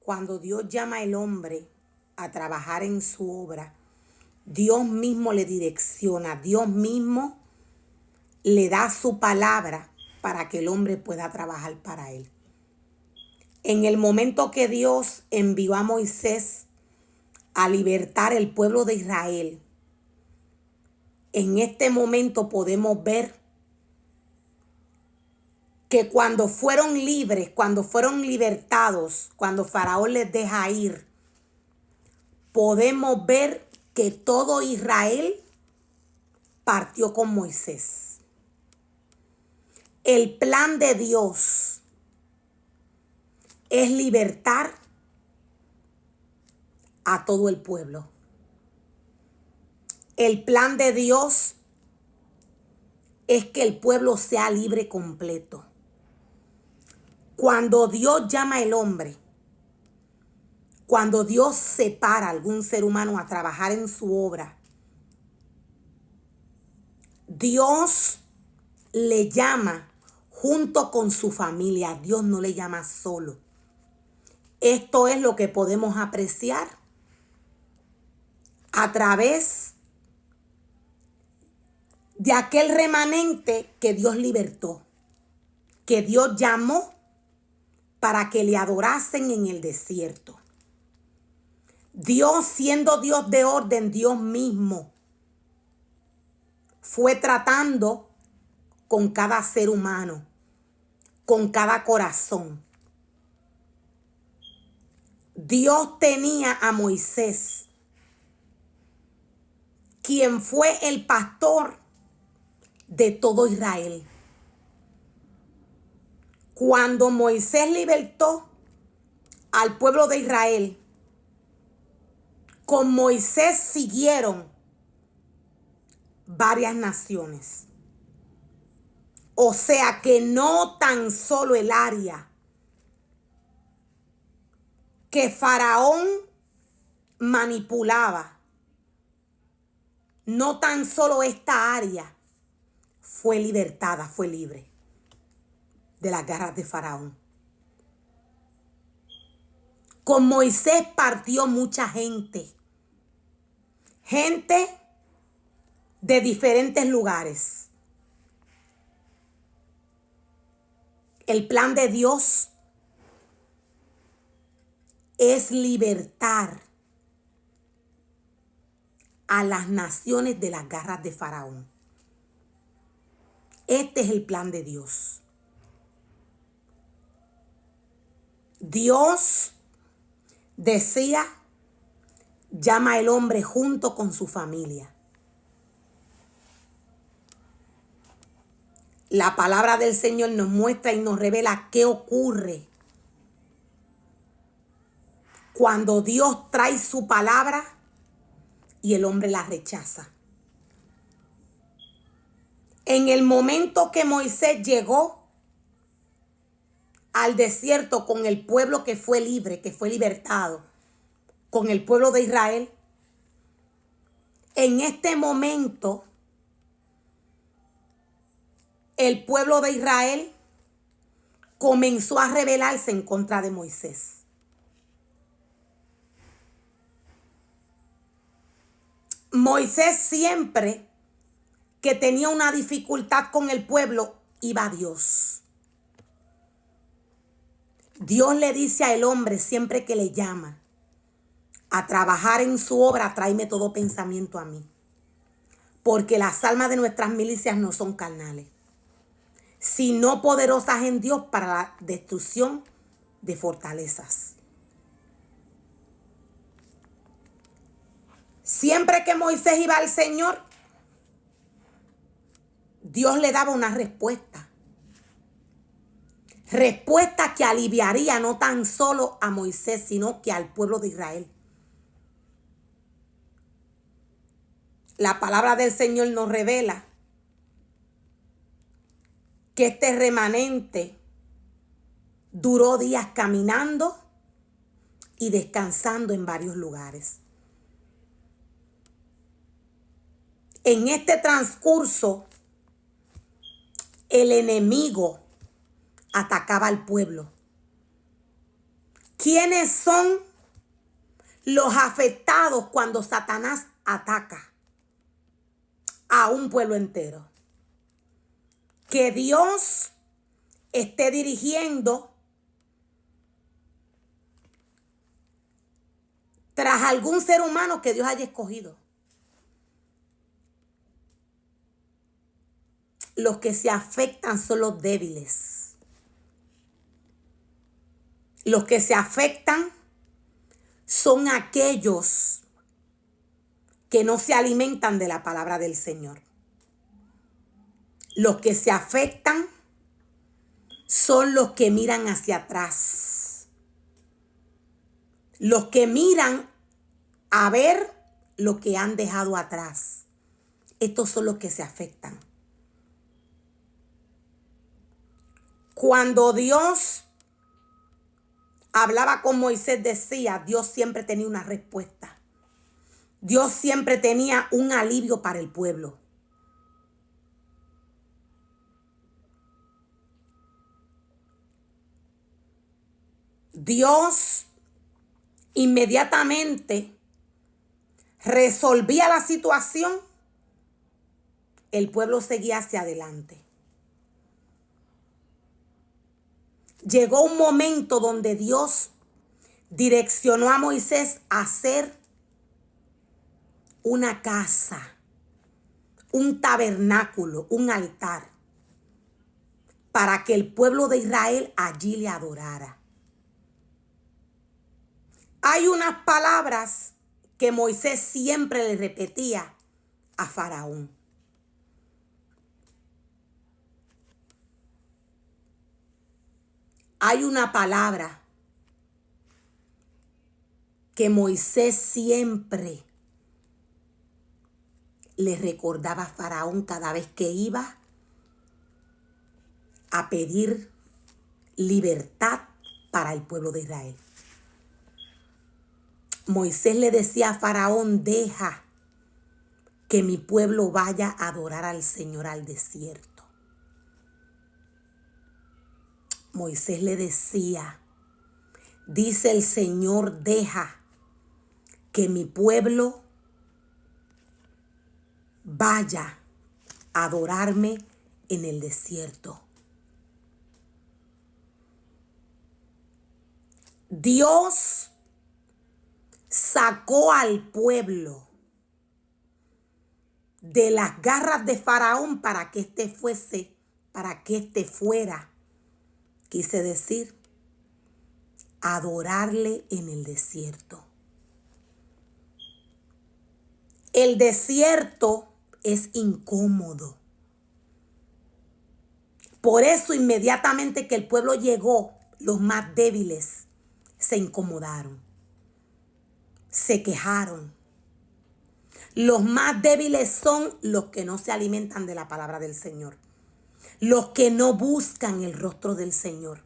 Cuando Dios llama al hombre a trabajar en su obra, Dios mismo le direcciona, Dios mismo le da su palabra para que el hombre pueda trabajar para él. En el momento que Dios envió a Moisés a libertar el pueblo de Israel, en este momento podemos ver que cuando fueron libres, cuando fueron libertados, cuando Faraón les deja ir, podemos ver que todo Israel partió con Moisés. El plan de Dios es libertar a todo el pueblo. El plan de Dios es que el pueblo sea libre completo. Cuando Dios llama al hombre, cuando Dios separa a algún ser humano a trabajar en su obra, Dios le llama junto con su familia. Dios no le llama solo. Esto es lo que podemos apreciar a través de aquel remanente que Dios libertó, que Dios llamó para que le adorasen en el desierto. Dios, siendo Dios de orden, Dios mismo fue tratando con cada ser humano, con cada corazón. Dios tenía a Moisés, quien fue el pastor de todo Israel. Cuando Moisés libertó al pueblo de Israel, con Moisés siguieron varias naciones. O sea que no tan solo el área que Faraón manipulaba, no tan solo esta área fue libertada, fue libre de las garras de Faraón. Con Moisés partió mucha gente. Gente de diferentes lugares. El plan de Dios es libertar a las naciones de las garras de Faraón. Este es el plan de Dios. Dios decía, llama al hombre junto con su familia. La palabra del Señor nos muestra y nos revela qué ocurre cuando Dios trae su palabra y el hombre la rechaza. En el momento que Moisés llegó al desierto con el pueblo que fue libre, que fue libertado, con el pueblo de Israel, en este momento el pueblo de Israel comenzó a rebelarse en contra de Moisés. Moisés siempre que tenía una dificultad con el pueblo, iba a Dios. Dios le dice al hombre siempre que le llama a trabajar en su obra, tráeme todo pensamiento a mí. Porque las almas de nuestras milicias no son carnales, sino poderosas en Dios para la destrucción de fortalezas. Siempre que Moisés iba al Señor, Dios le daba una respuesta. Respuesta que aliviaría no tan solo a Moisés, sino que al pueblo de Israel. La palabra del Señor nos revela que este remanente duró días caminando y descansando en varios lugares. En este transcurso, el enemigo atacaba al pueblo. ¿Quiénes son los afectados cuando Satanás ataca a un pueblo entero? Que Dios esté dirigiendo tras algún ser humano que Dios haya escogido. Los que se afectan son los débiles. Los que se afectan son aquellos que no se alimentan de la palabra del Señor. Los que se afectan son los que miran hacia atrás. Los que miran a ver lo que han dejado atrás. Estos son los que se afectan. Cuando Dios hablaba con Moisés, decía, Dios siempre tenía una respuesta. Dios siempre tenía un alivio para el pueblo. Dios inmediatamente resolvía la situación, el pueblo seguía hacia adelante. Llegó un momento donde Dios direccionó a Moisés a hacer una casa, un tabernáculo, un altar, para que el pueblo de Israel allí le adorara. Hay unas palabras que Moisés siempre le repetía a Faraón. Hay una palabra que Moisés siempre le recordaba a Faraón cada vez que iba a pedir libertad para el pueblo de Israel. Moisés le decía a Faraón, deja que mi pueblo vaya a adorar al Señor al desierto. Moisés le decía, dice el Señor, deja que mi pueblo vaya a adorarme en el desierto. Dios sacó al pueblo de las garras de Faraón para que éste fuera, quise decir, adorarle en el desierto. El desierto es incómodo. Por eso inmediatamente que el pueblo llegó, los más débiles se incomodaron, se quejaron. Los más débiles son los que no se alimentan de la palabra del Señor, los que no buscan el rostro del Señor.